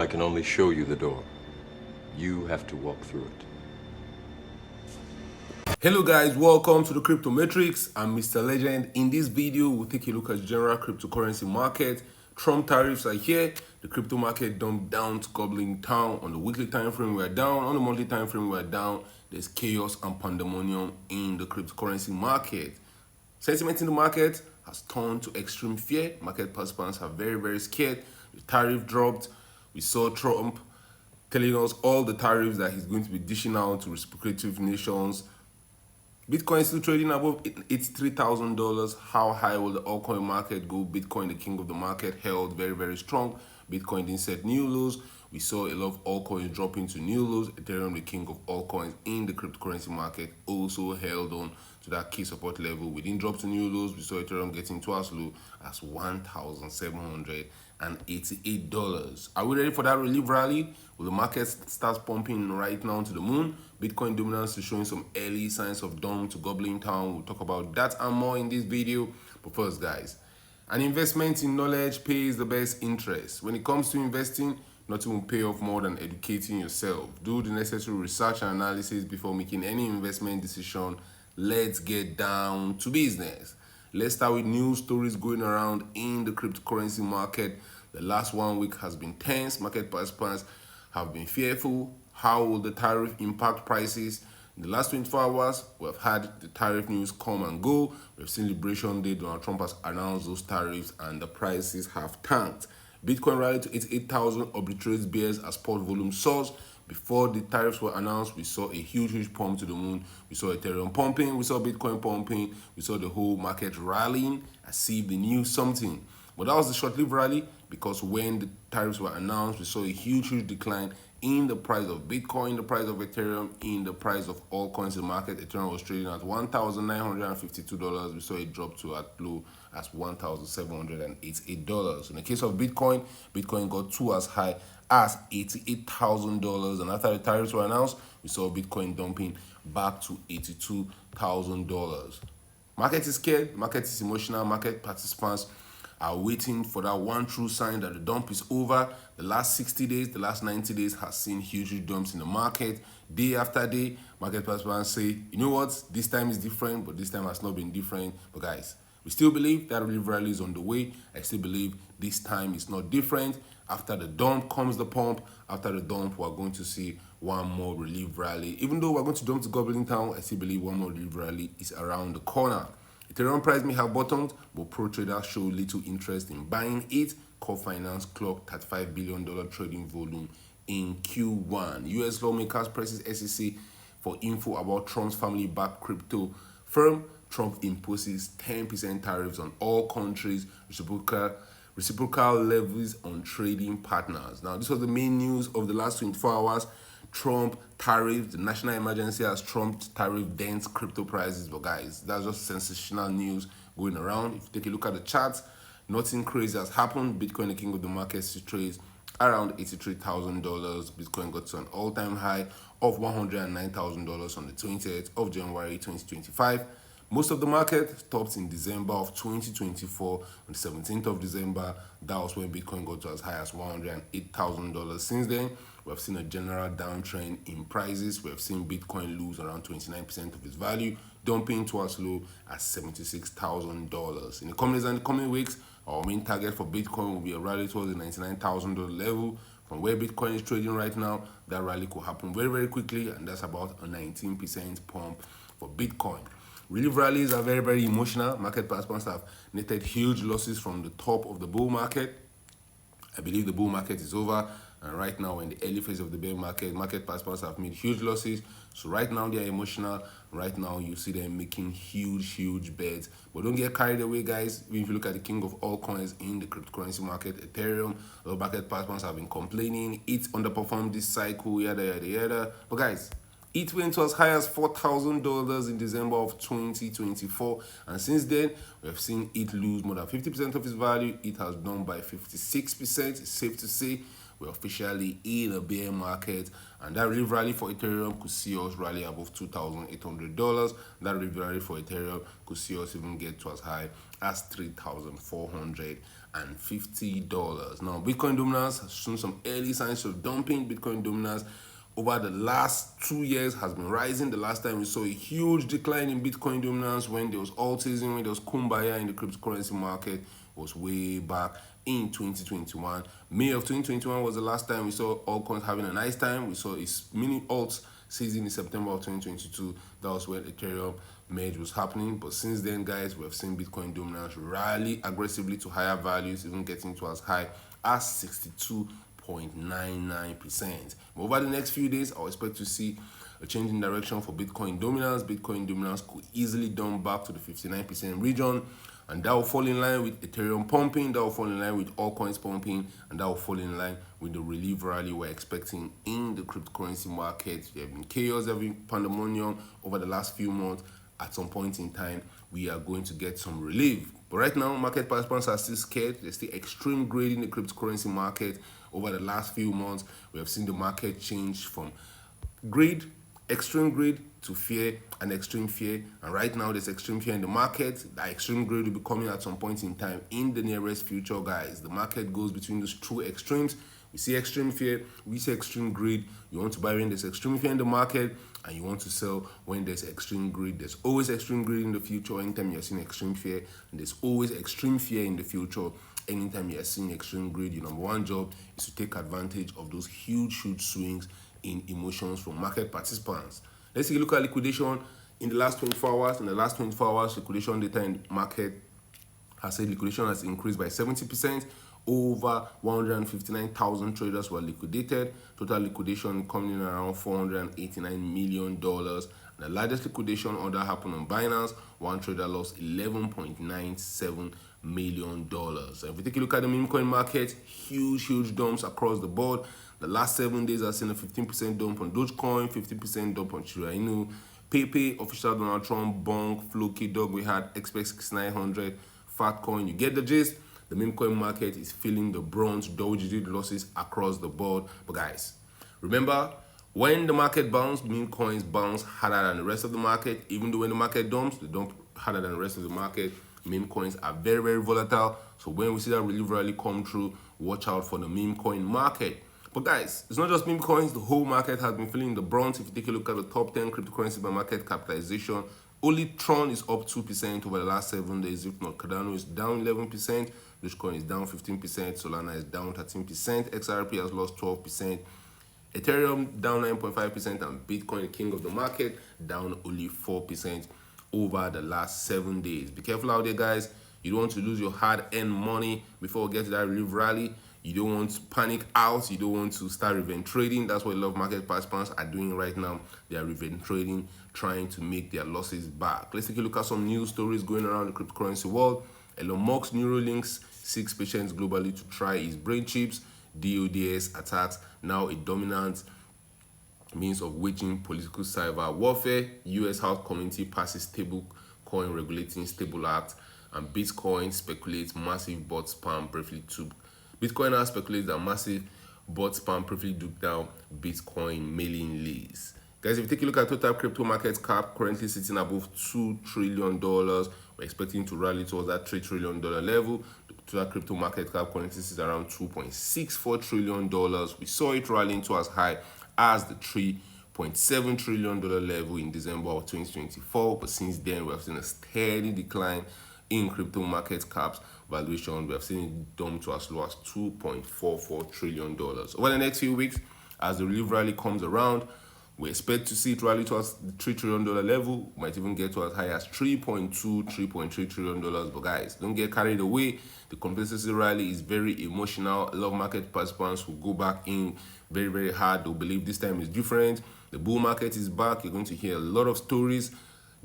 can only show you the door. You have to walk through it. Hello guys, welcome to the Crypto Matrix. I'm Mr. Legend. In this video, we'll take a look at the general cryptocurrency market. Trump tariffs are here. The crypto market dumped down to gobbling town. On the weekly time frame, we're down. On the monthly time frame, we're down. There's chaos and pandemonium in the cryptocurrency market. Sentiment in the market has turned to extreme fear. Market participants are very scared. The tariff dropped. We saw Trump telling us all the tariffs that he's going to be dishing out to reciprocative nations. Bitcoin is still trading above $83,000. How high will the altcoin market go? Bitcoin, the king of the market, held very strong. Bitcoin didn't set new lows. We saw a lot of altcoins dropping to new lows. Ethereum, the king of altcoins in the cryptocurrency market, also held on to that key support level. We didn't drop to new lows. We saw Ethereum getting to as low as $1,788. Are we ready for that relief rally? Will the market start pumping right now to the moon? Bitcoin dominance is showing some early signs of dawn to gobbling town. We'll talk about that and more in this video. But first, guys, an investment in knowledge pays the best interest. When it comes to investing, nothing will pay off more than educating yourself. Do the necessary research and analysis before making any investment decision. Let's get down to business. Let's start with news stories going around in the cryptocurrency market. The last 1 week has been tense. Market participants have been fearful. How will the tariff impact prices? In the last 24 hours, we have had the tariff news come and go. We've seen Liberation Day. Donald Trump has announced those tariffs and the prices have tanked. Bitcoin rallied to 88,000, obliterates bears as spot volume soars. Before the tariffs were announced, we saw a huge pump to the moon. We saw Ethereum pumping, we saw Bitcoin pumping, we saw the whole market rallying as if they knew something. But that was the short-lived rally because when the tariffs were announced, we saw a huge decline in the price of Bitcoin, the price of Ethereum, in the price of all coins in the market. Ethereum was trading at $1,952. We saw it drop to as low as $1,788. In the case of Bitcoin, Bitcoin got to as high as $88,000. And after the tariffs were announced, we saw Bitcoin dumping back to $82,000. Market is scared, market is emotional, market participants are waiting for that one true sign that the dump is over. The last 60 days, the last 90 days has seen huge dumps in the market. Day after day, market participants say, you know what, this time is different, but this time has not been different. But guys, we still believe that relief rally is on the way. I still believe this time is not different. After the dump comes the pump. After the dump, we're going to see one more relief rally. Even though we're going to dump to gobbling town, I still believe one more relief rally is around the corner. Ethereum price may have bottomed, but pro traders show little interest in buying it. Core Finance clocked $35 billion trading volume in Q1. US lawmakers presses SEC for info about Trump's family-backed crypto firm. Trump imposes 10% tariffs on all countries, reciprocal levies on trading partners. Now, this was the main news of the last 24 hours. Trump tariffs, the national emergency has trumped tariff Dent crypto prices. But guys, that's just sensational news going around. If you take a look at the charts, nothing crazy has happened. Bitcoin, the king of the market, still trades around $83,000. Bitcoin got to an all-time high of $109,000 on the 20th of January 2025. Most of the market stopped in December of 2024. On the 17th of December, that was when Bitcoin got to as high as $108,000. Since then, we have seen a general downtrend in prices. We have seen Bitcoin lose around 29% of its value, dumping to as low as $76,000. In the coming days and the coming weeks, our main target for Bitcoin will be a rally towards the $99,000 level. From where Bitcoin is trading right now, that rally could happen very quickly, and that's about a 19% pump for Bitcoin. Relief rallies are very emotional. Market participants have netted huge losses from the top of the bull market. I believe the bull market is over, and right now in the early phase of the bear market, market participants have made huge losses. So right now they are emotional. Right now you see them making huge bets. But don't get carried away, guys. If you look at the king of all coins in the cryptocurrency market, Ethereum, the market participants have been complaining. It underperformed this cycle, yada. But guys, it went to as high as $4,000 in December of 2024, and since then we have seen it lose more than 50% of its value. It has done by 56%. It's safe to say we're officially in a bear market, and that relief rally for Ethereum could see us rally above $2,800. That relief rally for Ethereum could see us even get to as high as $3,450. Now, Bitcoin dominance has shown some early signs of dumping. Bitcoin dominance over the last 2 years has been rising. The last time we saw a huge decline in Bitcoin dominance when there was altism, when there was kumbaya in the cryptocurrency market, was way back in 2021. May of 2021 was the last time we saw altcoins having a nice time. We saw a mini alt season in September of 2022. That was when Ethereum merge was happening. But since then, guys, we have seen Bitcoin dominance rally aggressively to higher values, even getting to as high as 62.99%. But over the next few days, I'll expect to see a change in direction for Bitcoin dominance. Bitcoin dominance could easily dump back to the 59% region, and that will fall in line with Ethereum pumping, that will fall in line with altcoins pumping, and that will fall in line with the relief rally we're expecting in the cryptocurrency market. There have been chaos, there have been pandemonium over the last few months. At some point in time, we are going to get some relief. But right now, market participants are still scared. There's still extreme greed in the cryptocurrency market. Over the last few months, we have seen the market change from greed, extreme greed, to fear and extreme fear. And right now, there's extreme fear in the market. That extreme greed will be coming at some point in time in the nearest future, guys. The market goes between those two extremes. We see extreme fear, we see extreme greed. You want to buy when there's extreme fear in the market, and you want to sell when there's extreme greed. There's always extreme greed in the future anytime you're seeing extreme fear, and there's always extreme fear in the future anytime you're seeing extreme greed. Your number one job is to take advantage of those huge swings in emotions from market participants. Let's take a look at liquidation in the last 24 hours. In the last 24 hours, liquidation data in the market has said liquidation has increased by 70%. Over 159,000 traders were liquidated. Total liquidation coming in around $489 million. The largest liquidation order happened on Binance. One trader lost $11.97 million. So if we take a look at the meme coin market, huge dumps across the board. The last 7 days I've seen a 15% dump on Dogecoin, 15% dump on Shiba Inu, Pepe, official Donald Trump, Bonk, Floki, Dog. We had XP6900, Fatcoin. You get the gist. The meme coin market is feeling the brunt, double-digit losses across the board. But guys, remember, when the market bounces, meme coins bounce harder than the rest of the market. Even though when the market dumps, they dump harder than the rest of the market. Meme coins are very volatile. So when we see that relief rally come through, watch out for the meme coin market. But guys, it's not just meme coins. The whole market has been feeling the brunt. If you take a look at the top 10 cryptocurrency by market capitalization, only Tron is up 2% over the last 7 days. If not, Cardano is down 11%. Dogecoin is down 15%. Solana is down 13%. XRP has lost 12%. Ethereum down 9.5%. And Bitcoin, the king of the market, down only 4% over the last 7 days. Be careful out there, guys. You don't want to lose your hard-earned money before we get to that relief rally. You don't want to panic out. You don't want to start revenge trading. That's what a lot of market participants are doing right now. They are revenge trading, trying to make their losses back. Let's take a look at some news stories going around the cryptocurrency world. Elon Musk Neuralinks 6 patients globally to try his brain chips. DODS attacks now a dominant means of waging political cyber warfare. U.S. House Committee passes stable coin regulating stable act, and Bitcoin speculates massive bot spam briefly took. Bitcoiners speculate that massive bot spam briefly took down Bitcoin mailing lists. Guys, if you take a look at total crypto market cap, currently sitting above $2 trillion, we're expecting to rally towards that $3 trillion level. The total crypto market cap currently sits around $2.64 trillion. We saw it rallying to as high as the $3.7 trillion level in December of 2024, but since then we have seen a steady decline in crypto market caps valuation. We have seen it dump to as low as $2.44 trillion. Over the next few weeks, as the relief rally comes around, we expect to see it rally towards the $3 trillion level. Might even get to as high as $3.3 trillion. But guys, don't get carried away. The complacency rally is very emotional. A lot of market participants will go back in very hard. They'll believe this time is different. The bull market is back. You're going to hear a lot of stories.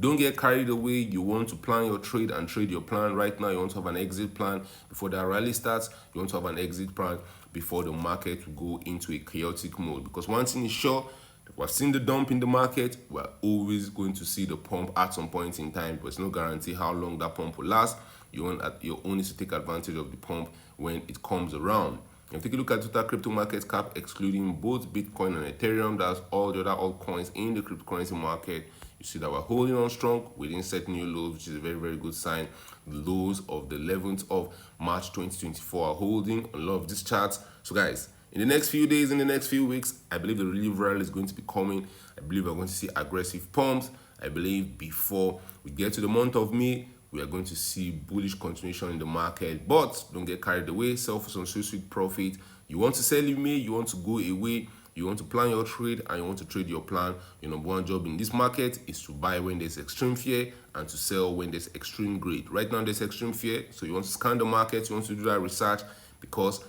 Don't get carried away. You want to plan your trade and trade your plan right now. You want to have an exit plan before that rally starts. You want to have an exit plan before the market will go into a chaotic mode. Because one thing is sure, we've seen the dump in the market. We're always going to see the pump at some point in time, but it's no guarantee how long that pump will last. You only need to take advantage of the pump when it comes around. If you take a look at total crypto market cap, excluding both Bitcoin and Ethereum, that's all the other altcoins in the cryptocurrency market, you see that we're holding on strong. We didn't set new lows, which is a very, very good sign. The lows of the 11th of March 2024 are holding on a lot of these charts. So guys, in the next few days, in the next few weeks, I believe the relief rally is going to be coming. I believe we're going to see aggressive pumps. I believe before we get to the month of May, we are going to see bullish continuation in the market. But don't get carried away. Sell for some sweet profit. You want to sell in May, you want to go away, you want to plan your trade, and you want to trade your plan. Your number one job in this market is to buy when there's extreme fear and to sell when there's extreme greed. Right now there's extreme fear, so you want to scan the market, you want to do that research, because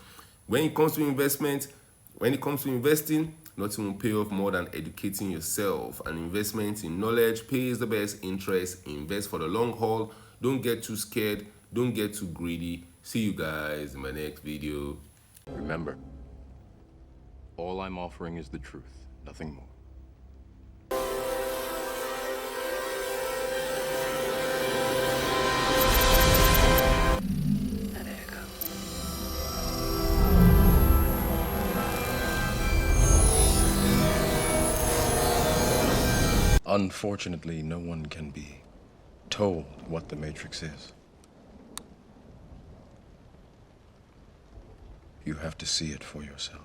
when it comes to investment, when it comes to investing, nothing will pay off more than educating yourself. And investment in knowledge pays the best interest. Invest for the long haul. Don't get too scared. Don't get too greedy. See you guys in my next video. Remember, all I'm offering is the truth, nothing more. Unfortunately, no one can be told what the Matrix is. You have to see it for yourself.